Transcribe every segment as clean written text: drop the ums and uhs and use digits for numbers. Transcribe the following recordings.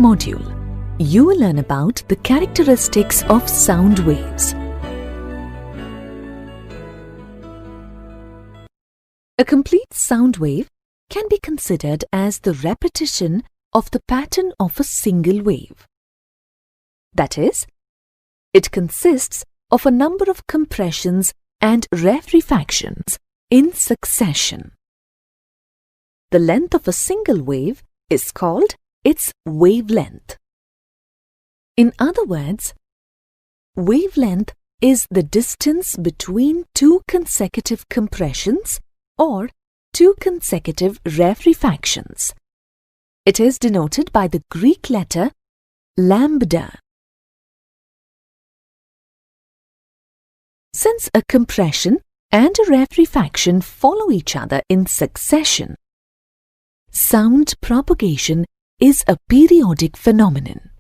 module, you will learn about the characteristics of sound waves. A complete sound wave can be considered as the repetition of the pattern of a single wave. That is, it consists of a number of compressions and rarefactions in succession. The length of a single wave is called its wavelength. In other words, wavelength is the distance between two consecutive compressions or two consecutive rarefactions. It is denoted by the Greek letter lambda. Since a compression and a rarefaction follow each other in succession, sound propagation is a periodic phenomenon.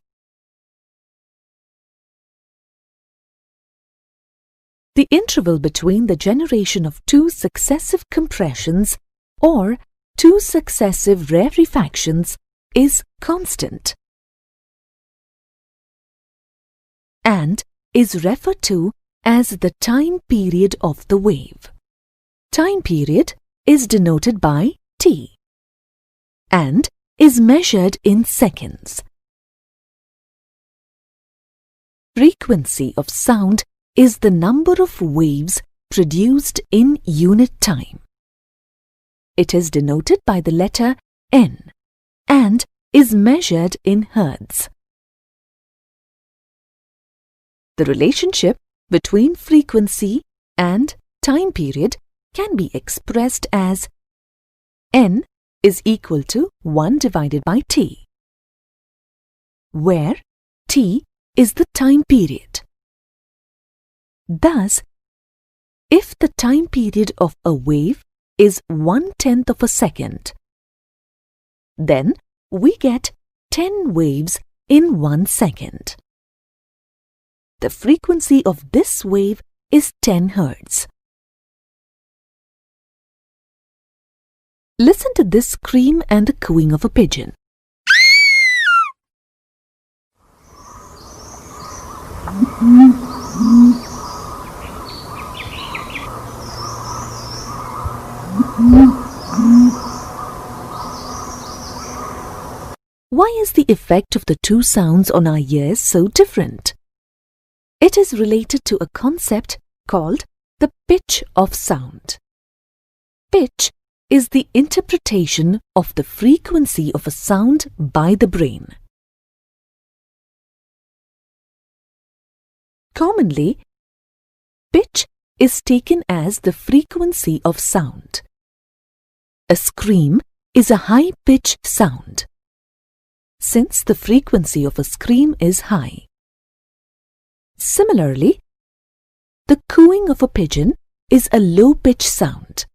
The interval between the generation of two successive compressions or two successive rarefactions is constant and is referred to as the time period of the wave. Time period is denoted by T and is measured in seconds. Frequency of sound is the number of waves produced in unit time. It is denoted by the letter N and is measured in hertz. The relationship between frequency and time period can be expressed as N is equal to 1 divided by T, where T is the time period. Thus, if the time period of a wave is 1/10 of a second, then we get 10 waves in 1 second. The frequency of this wave is 10 Hz. Listen to this scream and the cooing of a pigeon. Why is the effect of the two sounds on our ears so different? It is related to a concept called the pitch of sound. Pitch is the interpretation of the frequency of a sound by the brain. Commonly, pitch is taken as the frequency of sound. A scream is a high-pitched sound, since the frequency of a scream is high. Similarly, the cooing of a pigeon is a low-pitched sound.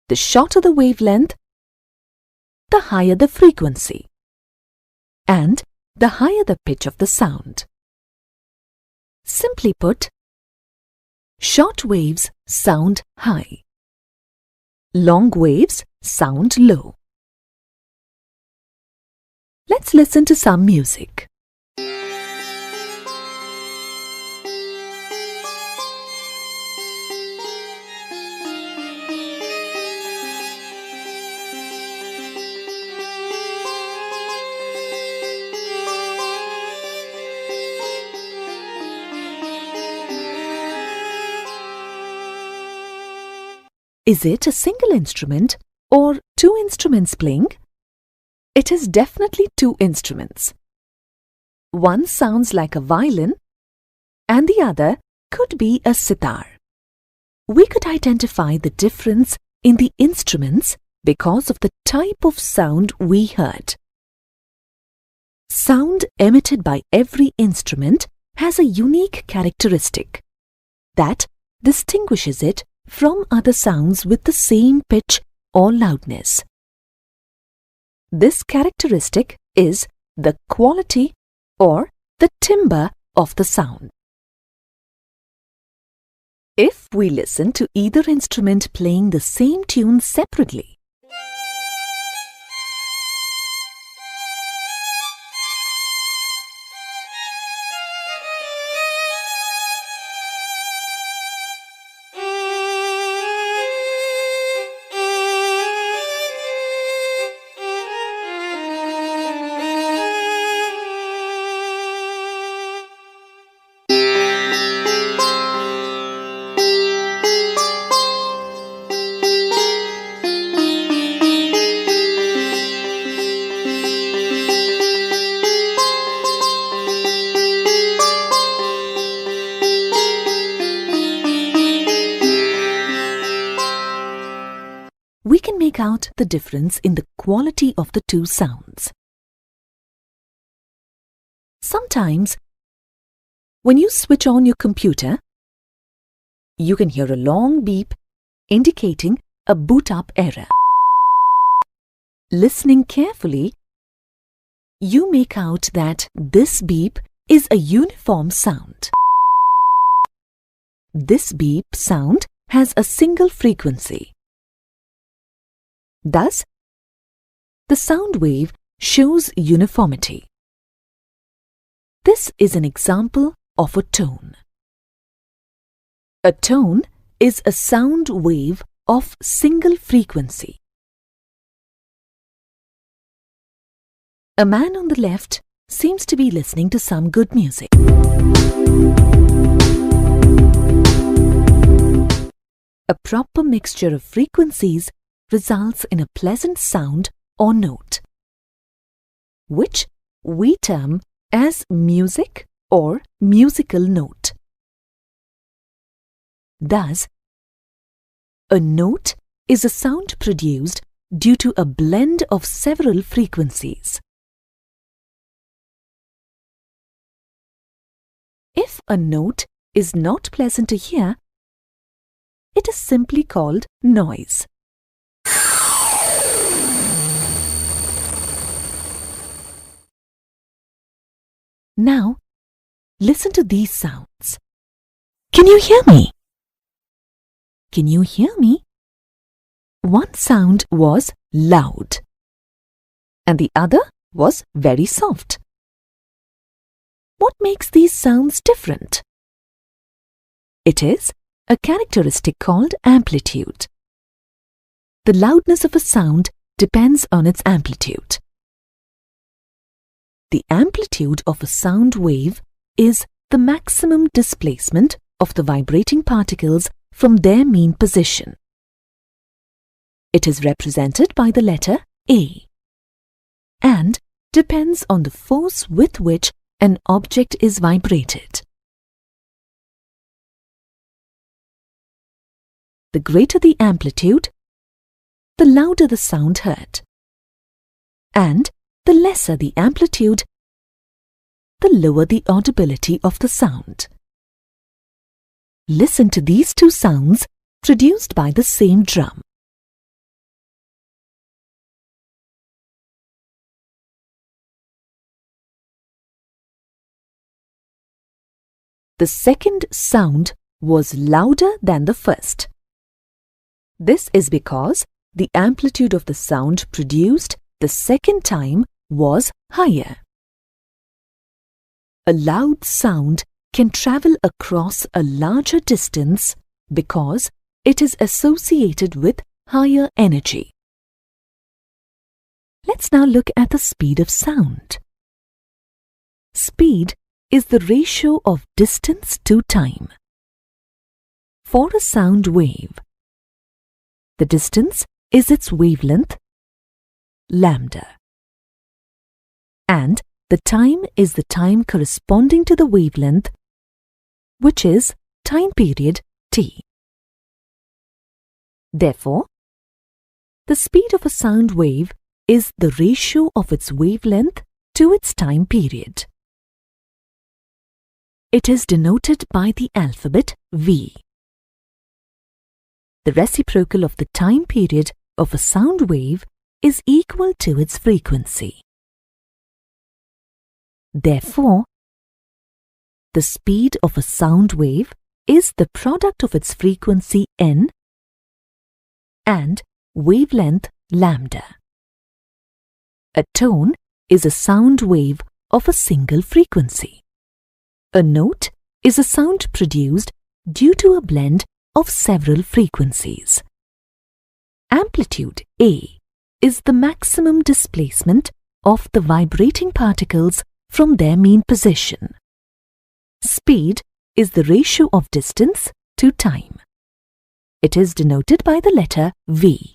The shorter the wavelength, the higher the frequency, and the higher the pitch of the sound. Simply put, short waves sound high. Long waves sound low. Let's listen to some music. Is it a single instrument or two instruments playing? It is definitely two instruments. One sounds like a violin and the other could be a sitar. We could identify the difference in the instruments because of the type of sound we heard. Sound emitted by every instrument has a unique characteristic that distinguishes it from other sounds with the same pitch or loudness. This characteristic is the quality or the timbre of the sound. If we listen to either instrument playing the same tune separately, make out the difference in the quality of the two sounds. Sometimes, when you switch on your computer, you can hear a long beep indicating a boot-up error. Listening carefully, you make out that this beep is a uniform sound. This beep sound has a single frequency. Thus, the sound wave shows uniformity. This is an example of a tone. A tone is a sound wave of single frequency. A man on the left seems to be listening to some good music. A proper mixture of frequencies results in a pleasant sound or note, which we term as music or musical note. Thus, a note is a sound produced due to a blend of several frequencies. If a note is not pleasant to hear, it is simply called noise. Now, listen to these sounds. Can you hear me? Can you hear me? One sound was loud, and the other was very soft. What makes these sounds different? It is a characteristic called amplitude. The loudness of a sound depends on its amplitude. The amplitude of a sound wave is the maximum displacement of the vibrating particles from their mean position. It is represented by the letter A and depends on the force with which an object is vibrated. The greater the amplitude, the louder the sound heard, and the lesser the amplitude, the lower the audibility of the sound. Listen to these two sounds produced by the same drum. The second sound was louder than the first. This is because the amplitude of the sound produced the second time was higher. A loud sound can travel across a larger distance because it is associated with higher energy. Let's now look at the speed of sound. Speed is the ratio of distance to time. For a sound wave, the distance is its wavelength, lambda, and the time is the time corresponding to the wavelength, which is time period t. Therefore, the speed of a sound wave is the ratio of its wavelength to its time period. It is denoted by the alphabet V. The reciprocal of the time period of a sound wave is equal to its frequency. Therefore, the speed of a sound wave is the product of its frequency n and wavelength lambda. A tone is a sound wave of a single frequency. A note is a sound produced due to a blend of several frequencies. Amplitude A is the maximum displacement of the vibrating particles from their mean position. Speed is the ratio of distance to time. It is denoted by the letter V.